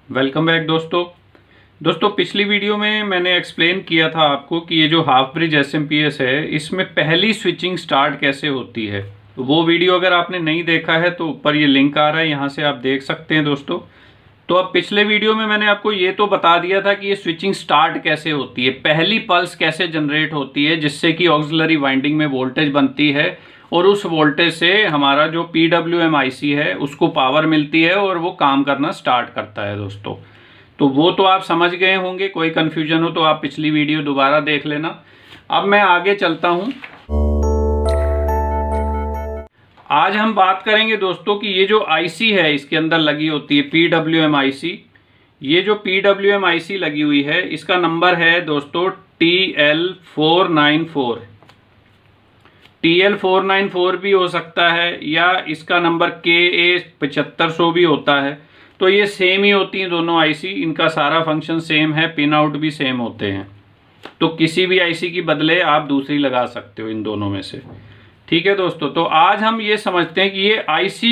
Welcome back दोस्तों पिछली video में मैंने एक्सप्लेन किया था आपको कि ये जो हाफ ब्रिज एसएमपीएस है इसमें पहली स्विचिंग स्टार्ट कैसे होती है। वो वीडियो अगर आपने नहीं देखा है तो ऊपर ये लिंक आ रहा है, यहाँ से आप देख सकते हैं दोस्तों। तो अब पिछले वीडियो में मैंने आपको ये तो बता दिया था कि ये स्विचिंग स्टार्ट कैसे होती है, पहली पल्स कैसे जनरेट होती है जिससे कि ऑक्सिलरी वाइंडिंग में वोल्टेज बनती है और उस वोल्टेज से हमारा जो PWM IC है उसको पावर मिलती है और वो काम करना स्टार्ट करता है दोस्तों। तो वो तो आप समझ गए होंगे, कोई कन्फ्यूजन हो तो आप पिछली वीडियो दोबारा देख लेना। अब मैं आगे चलता हूं। आज हम बात करेंगे दोस्तों कि ये जो IC है इसके अंदर लगी होती है PWM IC। ये जो PWM IC लगी हुई है इसका नंबर है दोस्तों TL494। TL494 भी हो सकता है या इसका नंबर KA7500 भी होता है। तो ये सेम ही होती हैं दोनों IC, इनका सारा फंक्शन सेम है, पिन आउट भी सेम होते हैं। तो किसी भी IC की बदले आप दूसरी लगा सकते हो इन दोनों में से। ठीक है दोस्तों, तो आज हम ये समझते हैं कि ये IC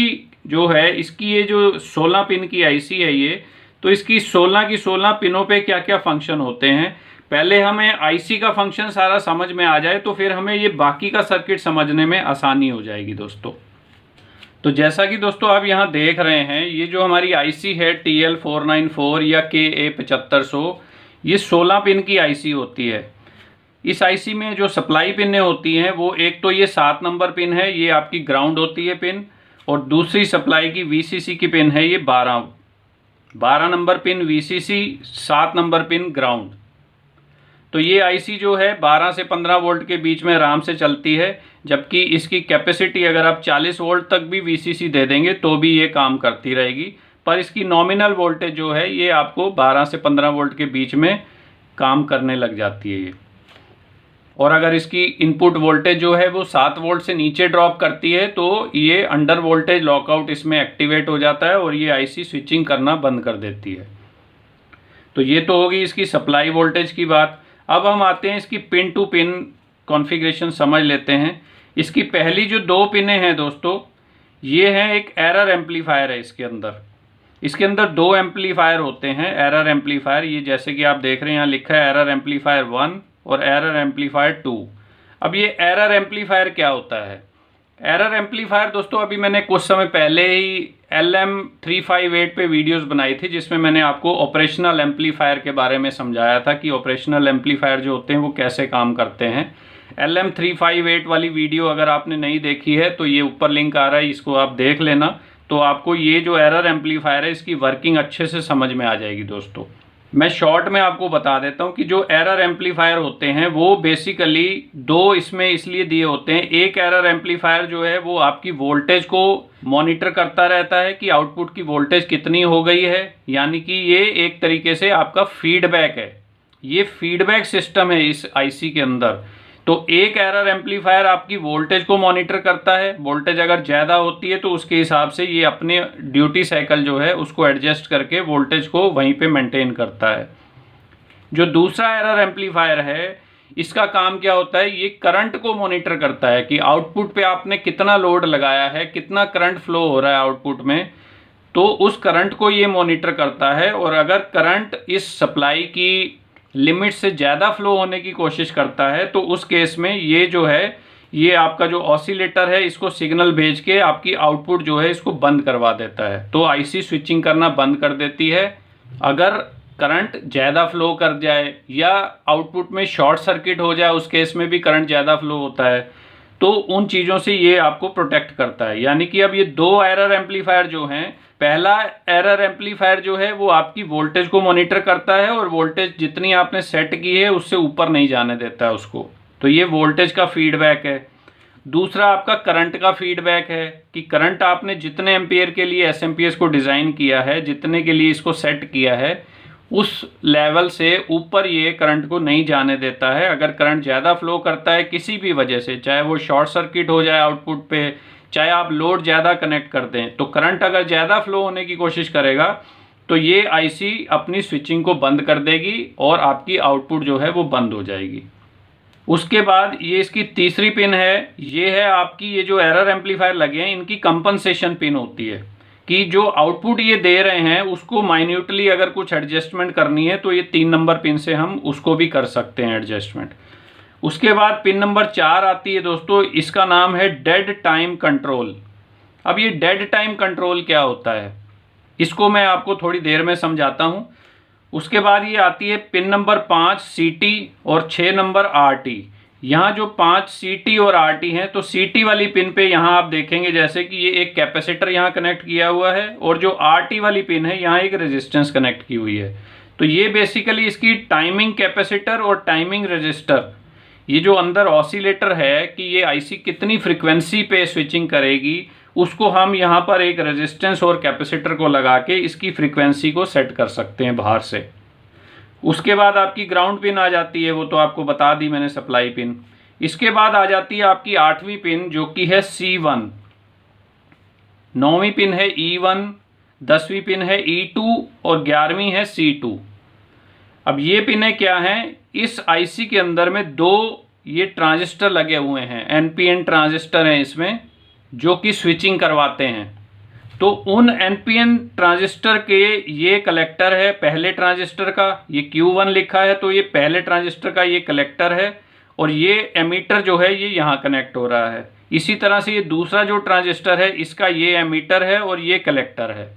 जो है इसकी ये जो 16 पिन की IC है ये, तो इसकी 16 की 16 पिनों पे क्या क्या फंक्शन होते हैं। पहले हमें IC का फंक्शन सारा समझ में आ जाए तो फिर हमें ये बाकी का सर्किट समझने में आसानी हो जाएगी दोस्तों। तो जैसा कि दोस्तों आप यहाँ देख रहे हैं, ये जो हमारी IC है TL494 या KA7500, ये 16 पिन की IC होती है। इस IC में जो सप्लाई पिनें होती हैं वो एक तो ये 7 नंबर पिन है, ये आपकी ग्राउंड होती है पिन, और दूसरी सप्लाई की VCC की पिन है ये 12 number pin VCC, 7 number pin ground. तो ये IC जो है 12 से 15 वोल्ट के बीच में आराम से चलती है, जबकि इसकी कैपेसिटी अगर आप 40 वोल्ट तक भी VCC दे देंगे तो भी ये काम करती रहेगी। पर इसकी नॉमिनल वोल्टेज जो है ये आपको 12 से 15 वोल्ट के बीच में काम करने लग जाती है ये। और अगर इसकी इनपुट वोल्टेज जो है वो 7 वोल्ट से नीचे ड्रॉप करती है तो ये अंडर वोल्टेज लॉकआउट इसमें एक्टिवेट हो जाता है और ये IC स्विचिंग करना बंद कर देती है। तो ये तो होगी इसकी सप्लाई वोल्टेज की बात। अब हम आते हैं इसकी पिन टू पिन कॉन्फ़िगरेशन समझ लेते हैं। इसकी पहली जो 2 पिनें हैं दोस्तों, ये हैं एक एरर एम्पलीफायर है इसके अंदर 2 एम्पलीफायर होते हैं, एरर एम्पलीफायर। ये जैसे कि आप देख रहे हैं यहाँ लिखा है एरर एम्पलीफायर 1 और एरर एम्पलीफायर 2। अब ये एरर एम्पलीफायर क्या होता है? एरर एम्पलीफायर दोस्तों अभी मैंने कुछ समय पहले ही LM358 पे वीडियोस बनाई थी जिसमें मैंने आपको ऑपरेशनल एम्पलीफायर के बारे में समझाया था कि ऑपरेशनल एम्पलीफायर जो होते हैं वो कैसे काम करते हैं। LM358 वाली वीडियो अगर आपने नहीं देखी है तो ये ऊपर लिंक आ रहा है, इसको आप देख लेना। तो आपको ये जो एरर एम्पलीफायर है इसकी वर्किंग अच्छे से समझ में आ जाएगी दोस्तों। मैं शॉर्ट में आपको बता देता हूँ कि जो एरर एम्पलीफायर होते हैं वो बेसिकली 2 इसमें इसलिए दिए होते हैं। एक एरर एम्पलीफायर जो है वो आपकी वोल्टेज को मॉनिटर करता रहता है कि आउटपुट की वोल्टेज कितनी हो गई है, यानी कि ये एक तरीके से आपका फीडबैक है, ये फीडबैक सिस्टम है इस IC के अंदर। तो एक एरर एम्पलीफायर आपकी वोल्टेज को मॉनिटर करता है, वोल्टेज अगर ज़्यादा होती है तो उसके हिसाब से ये अपने ड्यूटी साइकिल जो है उसको एडजस्ट करके वोल्टेज को वहीं पे मेंटेन करता है। जो दूसरा एरर एम्पलीफायर है इसका काम क्या होता है, ये करंट को मॉनिटर करता है कि आउटपुट पे आपने कितना लोड लगाया है, कितना करंट फ्लो हो रहा है आउटपुट में, तो उस करंट को ये मॉनिटर करता है। और अगर करंट इस सप्लाई की लिमिट से ज़्यादा फ्लो होने की कोशिश करता है तो उस केस में ये जो है ये आपका जो ऑसिलेटर है इसको सिग्नल भेज के आपकी आउटपुट जो है इसको बंद करवा देता है। तो IC स्विचिंग करना बंद कर देती है। अगर करंट ज़्यादा फ्लो कर जाए या आउटपुट में शॉर्ट सर्किट हो जाए उस केस में भी करंट ज़्यादा फ्लो होता है, तो उन चीज़ों से ये आपको प्रोटेक्ट करता है। यानी कि अब ये 2 एरर एम्पलीफायर जो हैं, पहला एरर एम्पलीफायर जो है वो आपकी वोल्टेज को मॉनिटर करता है और वोल्टेज जितनी आपने सेट की है उससे ऊपर नहीं जाने देता है उसको, तो ये वोल्टेज का फीडबैक है। दूसरा आपका करंट का फीडबैक है कि करंट आपने जितने एम्पियर के लिए SMPS को डिज़ाइन किया है, जितने के लिए इसको सेट किया है, उस लेवल से ऊपर ये करंट को नहीं जाने देता है। अगर करंट ज़्यादा फ्लो करता है किसी भी वजह से, चाहे वो शॉर्ट सर्किट हो जाए आउटपुट पे, चाहे आप लोड ज़्यादा कनेक्ट कर दें, तो करंट अगर ज़्यादा फ्लो होने की कोशिश करेगा तो ये IC अपनी स्विचिंग को बंद कर देगी और आपकी आउटपुट जो है वो बंद हो जाएगी। उसके बाद ये इसकी तीसरी पिन है, ये है आपकी, ये जो एरर एम्पलीफायर लगे हैं इनकी कंपनसेशन पिन होती है कि जो आउटपुट ये दे रहे हैं उसको माइन्यूटली अगर कुछ एडजस्टमेंट करनी है तो ये 3 नंबर पिन से हम उसको भी कर सकते हैं एडजस्टमेंट। उसके बाद पिन नंबर 4 आती है दोस्तों, इसका नाम है डेड टाइम कंट्रोल। अब ये डेड टाइम कंट्रोल क्या होता है इसको मैं आपको थोड़ी देर में समझाता हूँ। उसके बाद ये आती है पिन नंबर 5 CT और 6 नंबर RT। यहाँ जो 5 CT और RT हैं तो CT वाली पिन पे यहाँ आप देखेंगे जैसे कि ये एक कैपेसिटर यहाँ कनेक्ट किया हुआ है और जो RT वाली पिन है यहाँ एक रेजिस्टेंस कनेक्ट की हुई है। तो ये बेसिकली इसकी टाइमिंग कैपेसिटर और टाइमिंग रजिस्टर, ये जो अंदर ऑसिलेटर है कि ये IC कितनी फ्रिक्वेंसी पे स्विचिंग करेगी उसको हम यहाँ पर एक रेजिस्टेंस और कैपेसिटर को लगा के इसकी फ्रीक्वेंसी को सेट कर सकते हैं बाहर से। उसके बाद आपकी ग्राउंड पिन आ जाती है, वो तो आपको बता दी मैंने, सप्लाई पिन। इसके बाद आ जाती है आपकी 8वीं पिन जो कि है C1, 9वीं पिन है E1, 10वीं पिन है E2 और 11वीं है C2। अब ये पिनें क्या हैं, इस IC के अंदर में 2 ये ट्रांजिस्टर लगे हुए हैं, NPN ट्रांजिस्टर हैं इसमें, जो कि स्विचिंग करवाते हैं। तो उन NPN ट्रांजिस्टर के ये कलेक्टर है पहले ट्रांजिस्टर का, ये Q1 लिखा है तो ये पहले ट्रांजिस्टर का ये कलेक्टर है और ये एमीटर जो है ये यहाँ कनेक्ट हो रहा है। इसी तरह से ये दूसरा जो ट्रांजिस्टर है इसका ये एमीटर है और ये कलेक्टर है।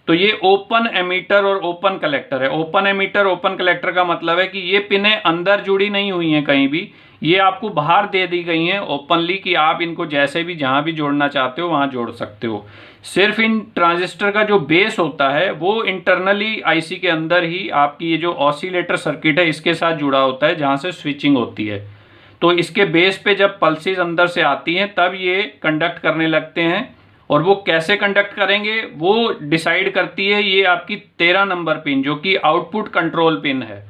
तो ये ओपन एमीटर और ओपन कलेक्टर है। ओपन एमीटर ओपन कलेक्टर का मतलब है कि ये पिनें अंदर जुड़ी नहीं हुई हैं कहीं भी, ये आपको बाहर दे दी गई हैं ओपनली कि आप इनको जैसे भी जहाँ भी जोड़ना चाहते हो वहाँ जोड़ सकते हो। सिर्फ इन ट्रांजिस्टर का जो बेस होता है वो इंटरनली IC के अंदर ही आपकी ये जो ऑसिलेटर सर्किट है इसके साथ जुड़ा होता है जहाँ से स्विचिंग होती है। तो इसके बेस पे जब पल्सेस अंदर से आती हैं तब ये कंडक्ट करने लगते हैं और वो कैसे कंडक्ट करेंगे वो डिसाइड करती है ये आपकी 13 नंबर पिन जो कि आउटपुट कंट्रोल पिन है।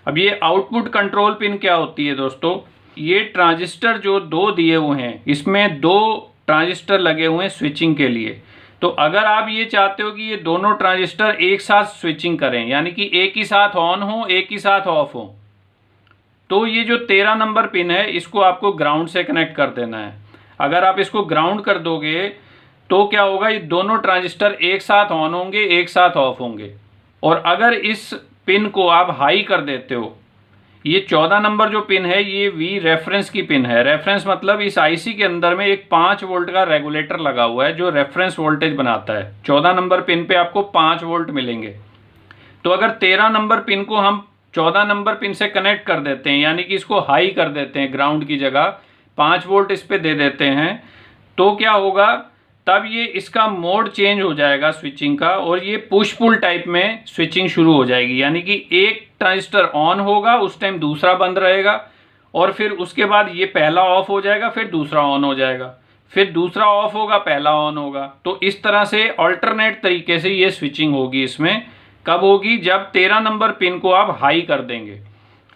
अब ये आउटपुट कंट्रोल पिन क्या होती है दोस्तों, ये ट्रांजिस्टर जो 2 दिए हुए हैं इसमें 2 ट्रांजिस्टर लगे हुए हैं स्विचिंग के लिए। तो अगर आप ये चाहते हो कि ये दोनों ट्रांजिस्टर एक साथ स्विचिंग करें यानी कि एक ही साथ ऑन हो एक ही साथ ऑफ हो, तो ये जो 13 नंबर पिन है इसको आपको ग्राउंड से कनेक्ट कर देना है। अगर आप इसको ग्राउंड कर दोगे तो क्या होगा, ये दोनों ट्रांजिस्टर एक साथ ऑन होंगे एक साथ ऑफ होंगे। और अगर इस पिन को आप हाई कर देते हो, ये 14 नंबर जो पिन है ये V रेफरेंस की पिन है। रेफरेंस मतलब इस IC के अंदर में एक 5 वोल्ट का रेगुलेटर लगा हुआ है जो रेफरेंस वोल्टेज बनाता है। 14 नंबर पिन पे आपको 5 वोल्ट मिलेंगे। तो अगर 13 नंबर पिन को हम 14 नंबर पिन से कनेक्ट कर देते हैं यानी कि इसको हाई कर देते हैं, ग्राउंड की जगह 5 वोल्ट इस पे दे देते हैं, तो क्या होगा, तब ये इसका मोड चेंज हो जाएगा स्विचिंग का और ये पुश पुल टाइप में स्विचिंग शुरू हो जाएगी। यानी कि एक ट्रांजिस्टर ऑन होगा उस टाइम दूसरा बंद रहेगा और फिर उसके बाद ये पहला ऑफ हो जाएगा फिर दूसरा ऑन हो जाएगा, फिर दूसरा ऑफ होगा पहला ऑन होगा। तो इस तरह से अल्टरनेट तरीके से ये स्विचिंग होगी। इसमें कब होगी, जब 13 नंबर पिन को आप हाई कर देंगे।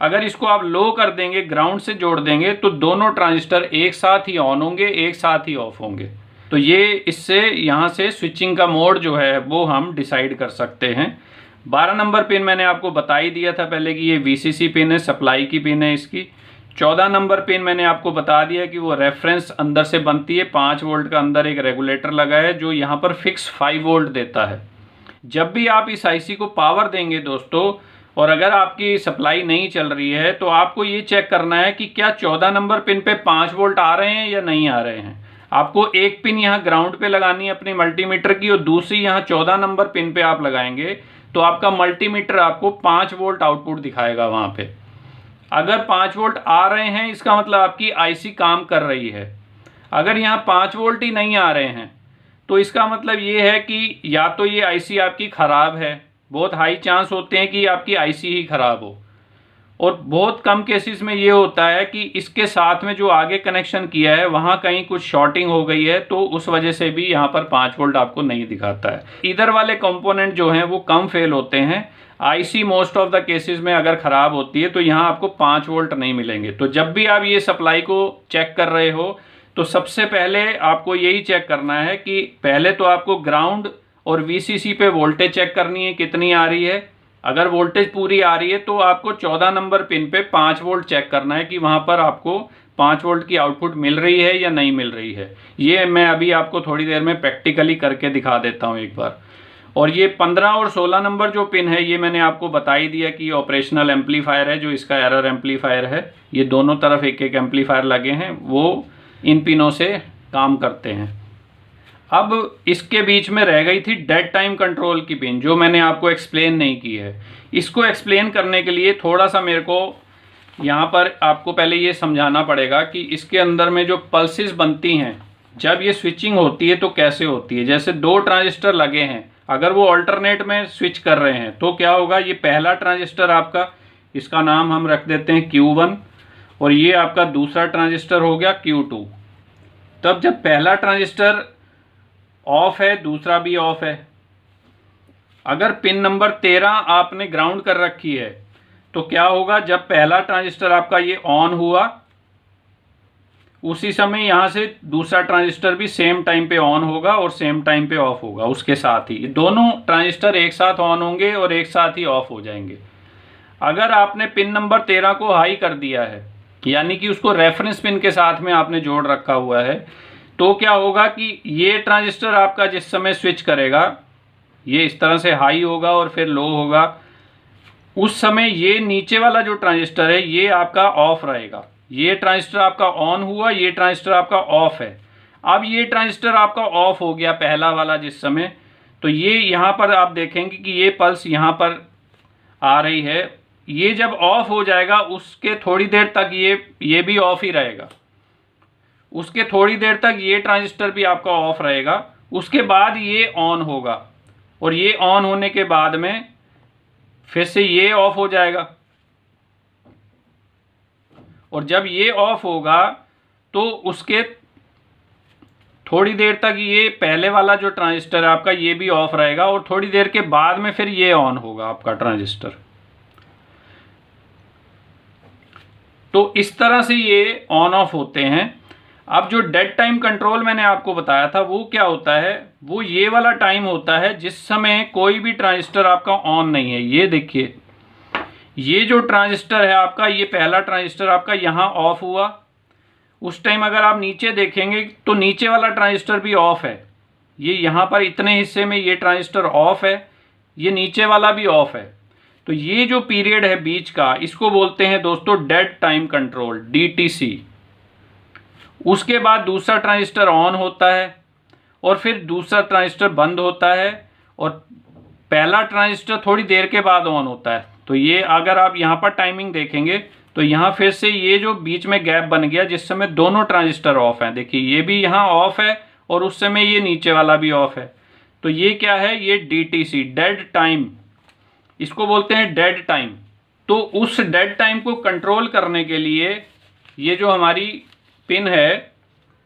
अगर इसको आप लो कर देंगे, ग्राउंड से जोड़ देंगे, तो दोनों ट्रांजिस्टर एक साथ ही ऑन होंगे एक साथ ही ऑफ होंगे। तो ये इससे यहाँ से स्विचिंग का मोड जो है वो हम डिसाइड कर सकते हैं। 12 नंबर पिन मैंने आपको बता ही दिया था पहले कि ये VCC पिन है, सप्लाई की पिन है इसकी। 14 नंबर पिन मैंने आपको बता दिया कि वो रेफरेंस अंदर से बनती है, 5 वोल्ट का अंदर एक रेगुलेटर लगा है जो यहाँ पर फिक्स 5 वोल्ट देता है। जब भी आप इस IC को पावर देंगे दोस्तों, और अगर आपकी सप्लाई नहीं चल रही है तो आपको ये चेक करना है कि क्या 14 नंबर पिन पे 5 वोल्ट आ रहे हैं या नहीं आ रहे हैं। आपको एक पिन यहाँ ग्राउंड पे लगानी है अपनी मल्टीमीटर की और दूसरी यहाँ 14 नंबर पिन पे आप लगाएंगे तो आपका मल्टीमीटर आपको 5 वोल्ट आउटपुट दिखाएगा वहाँ पे। अगर 5 वोल्ट आ रहे हैं इसका मतलब आपकी IC काम कर रही है। अगर यहाँ 5 वोल्ट ही नहीं आ रहे हैं तो इसका मतलब ये है कि या तो ये IC आपकी ख़राब है, बहुत हाई चांस होते हैं कि आपकी IC ही ख़राब हो, और बहुत कम केसेस में ये होता है कि इसके साथ में जो आगे कनेक्शन किया है वहाँ कहीं कुछ शॉर्टिंग हो गई है तो उस वजह से भी यहाँ पर 5 वोल्ट आपको नहीं दिखाता है। इधर वाले कंपोनेंट जो हैं वो कम फेल होते हैं। IC most of the cases में अगर ख़राब होती है तो यहाँ आपको 5 वोल्ट नहीं मिलेंगे। तो जब भी आप ये सप्लाई को चेक कर रहे हो तो सबसे पहले आपको यही चेक करना है कि पहले तो आपको ग्राउंड और VCC पे वोल्टेज चेक करनी है कितनी आ रही है। अगर वोल्टेज पूरी आ रही है तो आपको 14 नंबर पिन पे 5 वोल्ट चेक करना है कि वहाँ पर आपको 5 वोल्ट की आउटपुट मिल रही है या नहीं मिल रही है। ये मैं अभी आपको थोड़ी देर में प्रैक्टिकली करके दिखा देता हूँ एक बार। और ये 15 और 16 नंबर जो पिन है ये मैंने आपको बता ही दिया कि ये ऑपरेशनल एम्पलीफायर है, जो इसका एरर एम्पलीफायर है। ये दोनों तरफ एक एक एम्पलीफायर लगे हैं, वो इन पिनों से काम करते हैं। अब इसके बीच में रह गई थी डेड टाइम कंट्रोल की पिन, जो मैंने आपको एक्सप्लेन नहीं की है। इसको एक्सप्लेन करने के लिए थोड़ा सा मेरे को यहाँ पर आपको पहले ये समझाना पड़ेगा कि इसके अंदर में जो पल्सेस बनती हैं जब ये स्विचिंग होती है तो कैसे होती है। जैसे 2 ट्रांजिस्टर लगे हैं, अगर वो अल्टरनेट में स्विच कर रहे हैं तो क्या होगा, ये पहला ट्रांजिस्टर आपका, इसका नाम हम रख देते हैं Q1, और ये आपका दूसरा ट्रांजिस्टर हो गया Q2। तब जब पहला ट्रांजिस्टर ऑफ है दूसरा भी ऑफ है। अगर पिन नंबर 13 आपने ग्राउंड कर रखी है तो क्या होगा, जब पहला ट्रांजिस्टर आपका ये ऑन हुआ उसी समय यहां से दूसरा ट्रांजिस्टर भी सेम टाइम पे ऑन होगा और सेम टाइम पे ऑफ होगा। उसके साथ ही दोनों ट्रांजिस्टर एक साथ ऑन होंगे और एक साथ ही ऑफ हो जाएंगे। अगर आपने पिन नंबर 13 को हाई कर दिया है, यानी कि उसको रेफरेंस पिन के साथ में आपने जोड़ रखा हुआ है, तो क्या होगा कि ये ट्रांजिस्टर आपका जिस समय स्विच करेगा ये इस तरह से हाई होगा और फिर लो होगा। उस समय ये नीचे वाला जो ट्रांजिस्टर है ये आपका ऑफ रहेगा। ये ट्रांजिस्टर आपका ऑन हुआ, ये ट्रांजिस्टर आपका ऑफ है। अब ये ट्रांजिस्टर आपका ऑफ हो गया पहला वाला जिस समय, तो ये यहाँ पर आप देखेंगे कि ये पल्स यहाँ पर आ रही है। ये जब ऑफ हो जाएगा उसके थोड़ी देर तक ये भी ऑफ ही रहेगा। उसके थोड़ी देर तक ये ट्रांजिस्टर भी आपका ऑफ रहेगा। उसके बाद ये ऑन होगा और ये ऑन होने के बाद में फिर से ये ऑफ हो जाएगा। और जब ये ऑफ होगा तो उसके थोड़ी देर तक ये पहले वाला जो ट्रांजिस्टर है आपका ये भी ऑफ रहेगा और थोड़ी देर के बाद में फिर ये ऑन होगा आपका ट्रांजिस्टर। तो इस तरह से ये ऑन ऑफ होते हैं। अब जो डेड टाइम कंट्रोल मैंने आपको बताया था वो क्या होता है, वो ये वाला टाइम होता है जिस समय कोई भी ट्रांजिस्टर आपका ऑन नहीं है। ये देखिए, ये जो ट्रांजिस्टर है आपका, ये पहला ट्रांजिस्टर आपका यहाँ ऑफ हुआ। उस टाइम अगर आप नीचे देखेंगे तो नीचे वाला ट्रांजिस्टर भी ऑफ है। ये यहाँ पर इतने हिस्से में ये ट्रांजिस्टर ऑफ है, ये नीचे वाला भी ऑफ है। तो ये जो पीरियड है बीच का, इसको बोलते हैं दोस्तों डेड टाइम कंट्रोल, DTC। उसके बाद दूसरा ट्रांजिस्टर ऑन होता है और फिर दूसरा ट्रांजिस्टर बंद होता है और पहला ट्रांजिस्टर थोड़ी देर के बाद ऑन होता है। तो ये अगर आप यहाँ पर टाइमिंग देखेंगे तो यहाँ फिर से ये जो बीच में गैप बन गया जिस समय दोनों ट्रांजिस्टर ऑफ हैं, देखिए ये भी यहाँ ऑफ है और उस समय ये नीचे वाला भी ऑफ है। तो ये क्या है, ये DTC, डेड टाइम, इसको बोलते हैं डेड टाइम। तो उस डेड टाइम को कंट्रोल करने के लिए ये जो हमारी पिन है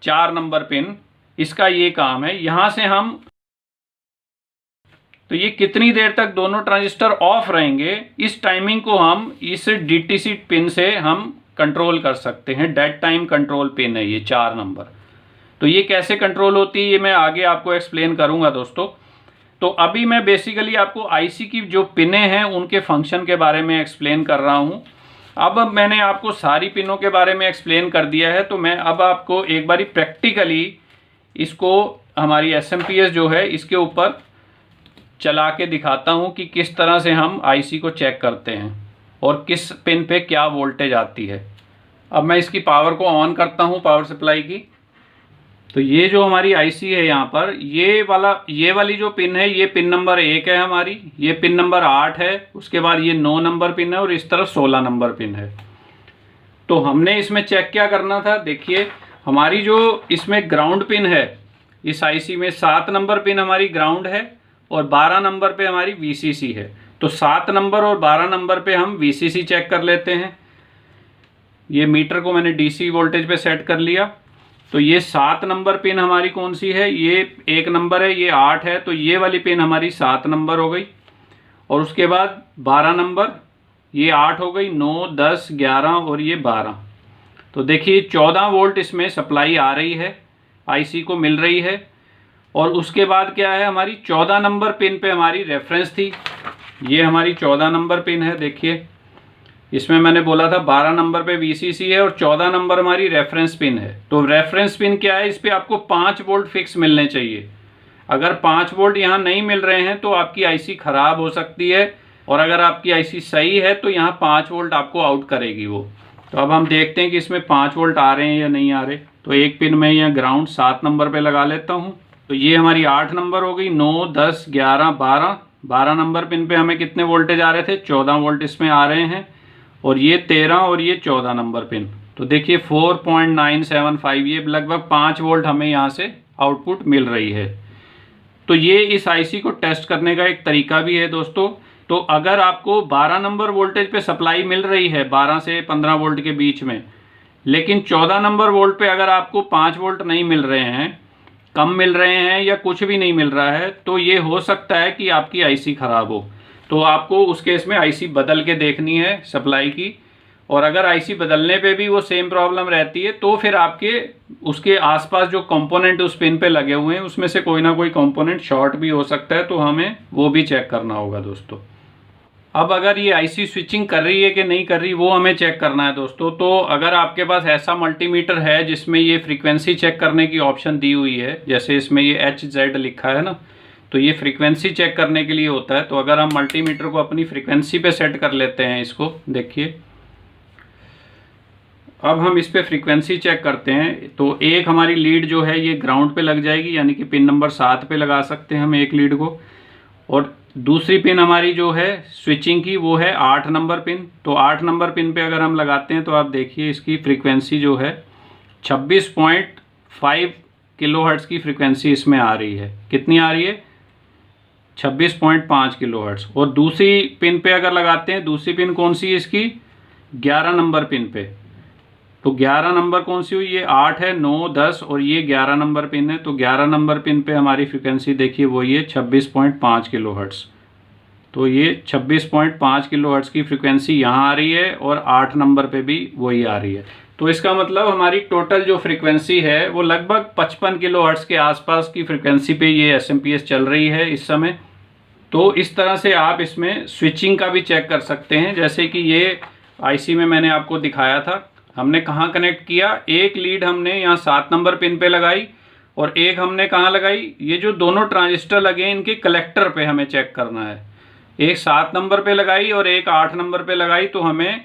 4 नंबर पिन, इसका ये काम है। यहाँ से हम, तो ये कितनी देर तक दोनों ट्रांजिस्टर ऑफ रहेंगे, इस टाइमिंग को हम इस DTC पिन से हम कंट्रोल कर सकते हैं। डेड टाइम कंट्रोल पिन है ये 4 नंबर। तो ये कैसे कंट्रोल होती है ये मैं आगे आपको एक्सप्लेन करूंगा दोस्तों। तो अभी मैं बेसिकली आपको IC की जो पिनें हैं उनके फंक्शन के बारे में एक्सप्लेन कर रहा हूँ। अब मैंने आपको सारी पिनों के बारे में एक्सप्लेन कर दिया है, तो मैं अब आपको एक बारी प्रैक्टिकली इसको हमारी SMPS जो है इसके ऊपर चला के दिखाता हूँ कि किस तरह से हम IC को चेक करते हैं और किस पिन पे क्या वोल्टेज आती है। अब मैं इसकी पावर को ऑन करता हूँ, पावर सप्लाई की। तो ये जो हमारी IC है यहाँ पर, ये वाली जो पिन है ये पिन नंबर 1 है हमारी, ये पिन नंबर 8 है, उसके बाद ये 9 नंबर पिन है और इस तरफ 16 नंबर पिन है। तो हमने इसमें चेक क्या करना था, देखिए हमारी जो इसमें ग्राउंड पिन है, इस IC में 7 नंबर पिन हमारी ग्राउंड है और 12 नंबर पे हमारी VCC है। तो 7 नंबर और 12 नंबर पे हम VCC चेक कर लेते हैं। ये मीटर को मैंने DC वोल्टेज पे सेट कर लिया। तो ये 7 नंबर पिन हमारी कौन सी है, ये 1 नंबर है, ये 8 है, तो ये वाली पिन हमारी 7 नंबर हो गई। और उसके बाद 12 नंबर, ये 8 हो गई, 9, 10, 11 और ये 12। तो देखिए 14 वोल्ट इसमें सप्लाई आ रही है, IC को मिल रही है। और उसके बाद क्या है, हमारी 14 नंबर पिन पे हमारी रेफरेंस थी, ये हमारी 14 नंबर पिन है। देखिए इसमें मैंने बोला था 12 नंबर पे VCC है और 14 नंबर हमारी रेफरेंस पिन है। तो रेफरेंस पिन क्या है, इस पे आपको 5 वोल्ट फिक्स मिलने चाहिए। अगर 5 वोल्ट यहाँ नहीं मिल रहे हैं तो आपकी आईसी खराब हो सकती है, और अगर आपकी आईसी सही है तो यहाँ 5 वोल्ट आपको आउट करेगी वो। तो अब हम देखते हैं कि इसमें 5 वोल्ट आ रहे हैं या नहीं आ रहे। तो एक पिन मैं यहाँ ग्राउंड 7 नंबर पे लगा लेता हूँ। तो ये हमारी 8 नंबर हो गई, 9, 10, 11, 12। 12 नंबर पिन पे हमें कितने वोल्टेज आ रहे थे, 14 वोल्ट इसमें आ रहे हैं। और ये 13 और ये 14 नंबर पिन, तो देखिए 4.975, ये लगभग 5 वोल्ट हमें यहाँ से आउटपुट मिल रही है। तो ये इस आईसी को टेस्ट करने का एक तरीका भी है दोस्तों। तो अगर आपको 12 नंबर वोल्टेज पे सप्लाई मिल रही है 12 से 15 वोल्ट के बीच में, लेकिन 14 नंबर वोल्ट पे अगर आपको 5 वोल्ट नहीं मिल रहे हैं, कम मिल रहे हैं या कुछ भी नहीं मिल रहा है, तो ये हो सकता है कि आपकी आईसी ख़राब हो। तो आपको उस केस में आईसी बदल के देखनी है सप्लाई की। और अगर आईसी बदलने पे भी वो सेम प्रॉब्लम रहती है तो फिर आपके उसके आसपास जो कंपोनेंट उस पिन पे लगे हुए हैं उसमें से कोई ना कोई कंपोनेंट शॉर्ट भी हो सकता है, तो हमें वो भी चेक करना होगा दोस्तों। अब अगर ये आईसी स्विचिंग कर रही है कि नहीं कर रही वो हमें चेक करना है दोस्तों। तो अगर आपके पास ऐसा मल्टीमीटर है जिसमें ये फ्रीक्वेंसी चेक करने की ऑप्शन दी हुई है, जैसे इसमें ये HZ लिखा है ना, तो ये फ्रीक्वेंसी चेक करने के लिए होता है। तो अगर हम मल्टीमीटर को अपनी फ्रीक्वेंसी पे सेट कर लेते हैं, इसको देखिए, अब हम इस पे फ्रीक्वेंसी चेक करते हैं। तो एक हमारी लीड जो है ये ग्राउंड पे लग जाएगी, यानी कि पिन नंबर 7 पे लगा सकते हैं हम एक लीड को। और दूसरी पिन हमारी जो है स्विचिंग की वो है 8 नंबर पिन। तो 8 नंबर पिन पे अगर हम लगाते हैं तो आप देखिए इसकी फ्रीक्वेंसी जो है 26.5 किलोहर्ट्ज़ की फ्रीक्वेंसी इसमें आ रही है। कितनी आ रही है, 26.5 किलोहर्ट्ज़। और दूसरी पिन पे अगर लगाते हैं, दूसरी पिन कौन सी है इसकी, 11 नंबर पिन पे। तो 11 नंबर कौन सी हुई, ये 8 है, 9, 10 और ये 11 नंबर पिन है। तो 11 नंबर पिन पे हमारी फ्रीक्वेंसी देखिए वही है 26.5 किलोहर्ट्ज़। तो ये 26.5 किलोहर्ट्ज़ की फ्रीक्वेंसी यहाँ आ रही है और 8 नंबर पे भी वही आ रही है। तो इसका मतलब हमारी टोटल जो फ्रीक्वेंसी है वो लगभग 55 किलोहर्ट्ज़ के आसपास की फ्रीक्वेंसी पे ये SMPS चल रही है इस समय। तो इस तरह से आप इसमें स्विचिंग का भी चेक कर सकते हैं। जैसे कि ये आईसी में मैंने आपको दिखाया था, हमने कहाँ कनेक्ट किया, एक लीड हमने यहाँ 7 नंबर पिन पे लगाई और एक हमने कहाँ लगाई, ये जो दोनों ट्रांजिस्टर लगे हैं इनके कलेक्टर पे हमें चेक करना है। एक 7 नंबर पे लगाई और एक 8 नंबर पे लगाई, तो हमें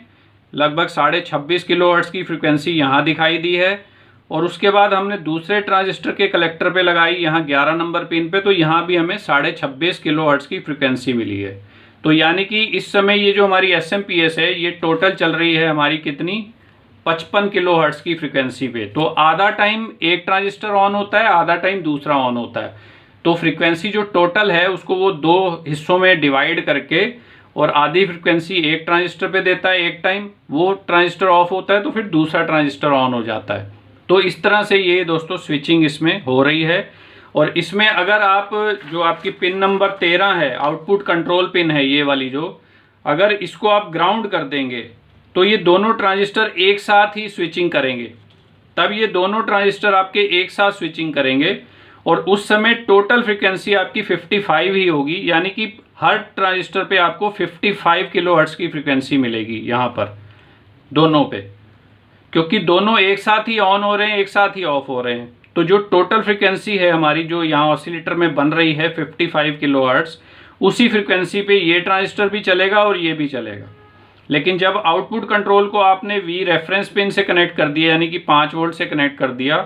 लगभग 26.5 किलोहर्ट्ज़ की फ्रीक्वेंसी यहाँ दिखाई दी है। और उसके बाद हमने दूसरे ट्रांजिस्टर के कलेक्टर पे लगाई यहाँ 11 नंबर पिन पे, तो यहाँ भी हमें 26.5 किलोहर्ट्ज़ की फ्रीक्वेंसी मिली है। तो यानी कि इस समय ये जो हमारी SMPS है ये टोटल चल रही है हमारी कितनी, 55 किलोहर्ट्ज़ की फ्रीक्वेंसी पे। तो आधा टाइम एक ट्रांजिस्टर ऑन होता है, आधा टाइम दूसरा ऑन होता है। तो फ्रीक्वेंसी जो टोटल है उसको वो 2 हिस्सों में डिवाइड करके, और आधी फ्रीक्वेंसी एक ट्रांजिस्टर पे देता है एक टाइम, वो ट्रांजिस्टर ऑफ होता है तो फिर दूसरा ट्रांजिस्टर ऑन हो जाता है। तो इस तरह से ये दोस्तों स्विचिंग इसमें हो रही है। और इसमें अगर आप जो आपकी पिन नंबर 13 है, आउटपुट कंट्रोल पिन है ये वाली जो, अगर इसको आप ग्राउंड कर देंगे तो ये दोनों ट्रांजिस्टर एक साथ ही स्विचिंग करेंगे। तब ये दोनों ट्रांजिस्टर आपके एक साथ स्विचिंग करेंगे और उस समय टोटल फ्रीक्वेंसी आपकी 55 ही होगी, यानी कि हर ट्रांजिस्टर पे आपको 55 किलोहर्ट्ज़ की फ्रीक्वेंसी मिलेगी यहाँ पर दोनों पे, क्योंकि दोनों एक साथ ही ऑन हो रहे हैं, एक साथ ही ऑफ हो रहे हैं। तो जो टोटल फ्रीक्वेंसी है हमारी जो यहाँ ऑसिलेटर में बन रही है 55 किलोहर्ट्ज़, उसी फ्रीक्वेंसी पे ये ट्रांजिस्टर भी चलेगा और ये भी चलेगा। लेकिन जब आउटपुट कंट्रोल को आपने V रेफरेंस पिन से कनेक्ट कर दिया, यानी कि 5 वोल्ट से कनेक्ट कर दिया,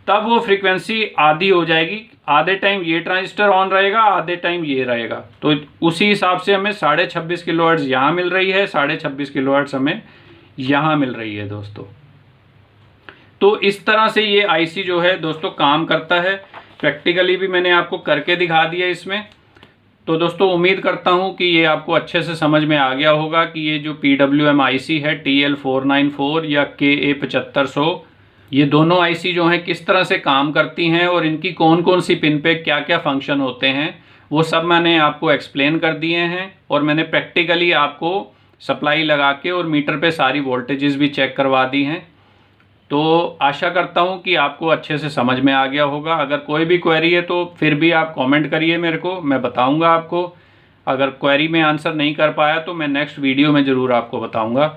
तब वो फ्रीक्वेंसी आधी हो जाएगी। आधे टाइम ये ट्रांजिस्टर ऑन रहेगा, आधे टाइम ये रहेगा। तो उसी हिसाब से हमें 26.5 किलोहर्ट्ज़ यहाँ मिल रही है, 26.5 किलोहर्ट्ज़ हमें यहाँ मिल रही है दोस्तों। तो इस तरह से ये आईसी जो है दोस्तों काम करता है। प्रैक्टिकली भी मैंने आपको करके दिखा दिया इसमें। तो दोस्तों उम्मीद करता हूँ कि ये आपको अच्छे से समझ में आ गया होगा कि ये जो PWM आईसी है TL494 या KA7500, ये दोनों आईसी जो हैं किस तरह से काम करती हैं और इनकी कौन कौन सी पिन पे क्या क्या फंक्शन होते हैं, वो सब मैंने आपको एक्सप्लेन कर दिए हैं। और मैंने प्रैक्टिकली आपको सप्लाई लगा के और मीटर पे सारी वोल्टेजेस भी चेक करवा दी हैं। तो आशा करता हूँ कि आपको अच्छे से समझ में आ गया होगा। अगर कोई भी क्वेरी है तो फिर भी आप कमेंट करिए मेरे को, मैं बताऊँगा आपको। अगर क्वेरी में आंसर नहीं कर पाया तो मैं नेक्स्ट वीडियो में ज़रूर आपको बताऊँगा।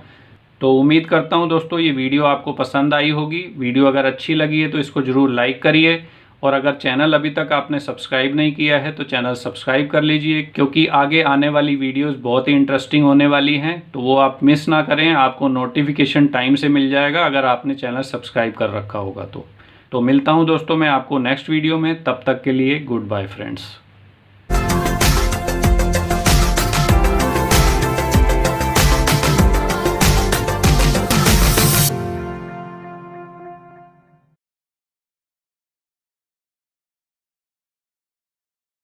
तो उम्मीद करता हूँ दोस्तों ये वीडियो आपको पसंद आई होगी। वीडियो अगर अच्छी लगी है तो इसको ज़रूर लाइक करिए, और अगर चैनल अभी तक आपने सब्सक्राइब नहीं किया है तो चैनल सब्सक्राइब कर लीजिए, क्योंकि आगे आने वाली वीडियोस बहुत ही इंटरेस्टिंग होने वाली हैं। तो वो आप मिस ना करें, आपको नोटिफिकेशन टाइम से मिल जाएगा अगर आपने चैनल सब्सक्राइब कर रखा होगा तो मिलता हूँ दोस्तों मैं आपको नेक्स्ट वीडियो में। तब तक के लिए गुड बाय फ्रेंड्स।